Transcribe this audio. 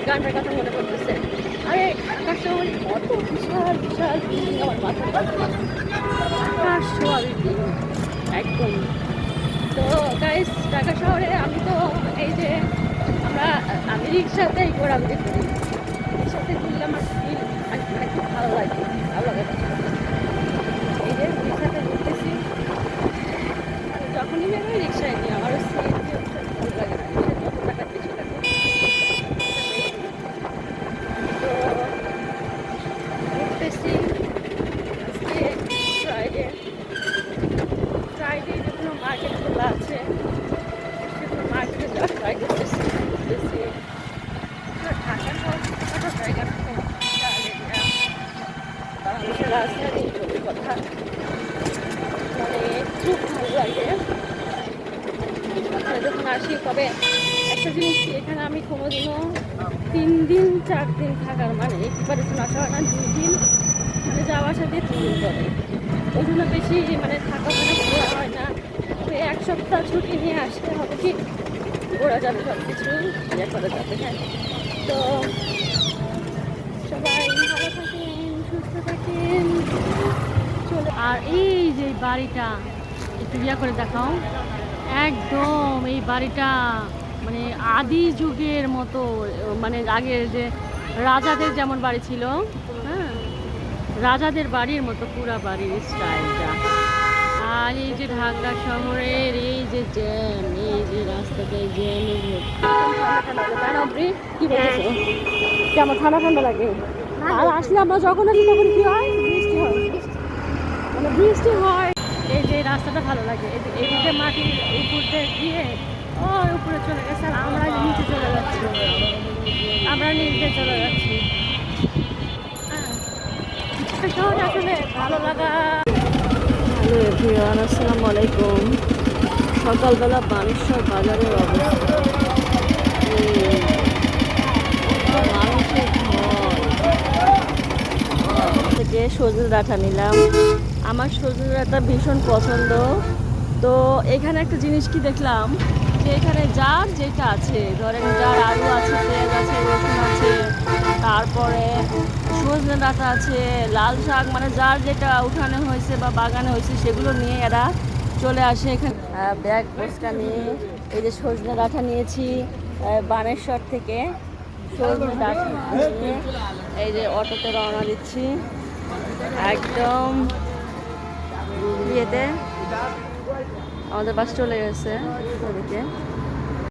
গানটার কথা মনে পড়তেছে। আরে আকাশ শহরে কত বিশাল বিশাল বিল্ডিং, আমার মাথার আকাশ ছোঁয়া বিল্ডিং একদম। তো গাইস, ঢাকা শহরে আমি তো এই যে আমি রিক্সাতেই ঘোরাঘুরি করি। রিক্সাতে ঘুরলে আমার ফিল মানে খুব ভালো লাগে, ভালো লাগে। এই যে রিক্সাতে ঘুরতেছি, আমি যখনই বেরোই রিক্সায় নিই, আমারও সিএনজি ভালো লাগে না, রিক্সায় যত টাকা বেশি লাগে। তো ঘুরতেছি আজকে ফ্রাইডে, ফ্রাইডে যে কোনো মার্কেটগুলো আছে সেগুলো মার্কেটে যাওয়া ট্রাই করতেছি। ঘুরতেছি ঢাকা শহর ছোটো জায়গা, বাংলাদেশের রাজধানী সত্যি কথা, মানে খুব ভালো লাগে যখন আসি। তবে একটা জিনিস কি, এখানে আমি কোনোদিনও 3 দিন 4 দিন থাকার মানে প্রিপারেশন আসা হয় না, 2 দিন মানে যাওয়া আসা দিয়ে 3 দিন পরে, ওই জন্য বেশি মানে থাকা হয় না, ঘোরা হয় না। তো 1 সপ্তাহ ছুটি নিয়ে আসতে হবে, কি ঘোরা যাবে, সব কিছু ইয়ে করা যাবে। হ্যাঁ, তো সবাই ভালো থাকেন, সুস্থ থাকেন। চলে আর এই যে বাড়িটা একটু ইয়া করে দেখাও, একদম এই বাড়িটা মানে আদি যুগের মতো, মানে আগের যে রাজাদের যেমন বাড়ি ছিল, হ্যাঁ রাজাদের বাড়ির মতো পুরা বাড়ির স্টাইলটা। আর এই যে ঢাকা শহরের এই যে জ্যাম, এই যে রাস্তাতে জ্যাম, কি বলছো কেমন ঠান্ডা ঠান্ডা লাগে? আর আসলে আমরা যখন আসি তখন কি হয়, বৃষ্টি হয়, মানে বৃষ্টি হয়। এই যে রাস্তাটা ভালো লাগে, এদিকে মাটির উপর দিয়ে গিয়ে ওই উপরে চলে গেছে, আর আমরা নিচে চলে যাচ্ছি, আমরা নিচে চলে যাচ্ছি। হ্যাঁ, শহরে আসলে ভালো লাগা। হ্যালো এভরিওয়ান, আসসালামু আলাইকুম। সকালবেলা বানেশ্বর বাজারের অবস্থা, মানুষের থেকে সজনে ডাঁটা নিলাম। আমার সজনে ডাঁটা ভীষণ পছন্দ। তো এখানে একটা জিনিস কি দেখলাম, যে এখানে যার যেটা আছে, ধরেন যার আলু আছে, পেঁয়াজ আছে, রসুন আছে, তারপরে সজনে ডাঁটা আছে, লাল শাক, মানে যার যেটা উঠানে হয়েছে বা বাগানে হয়েছে সেগুলো নিয়ে এরা চলে আসে এখানে। ব্যাগ বস্তা নিয়ে এই যে সজনে ডাঁটা নিয়েছি বানেশ্বর থেকে। সজনে ডাঁটা নিয়ে এই যে অটোতে রওনা দিচ্ছি একদম ইয়েতে। আমাদের বাস চলে গেছে ওদিকে।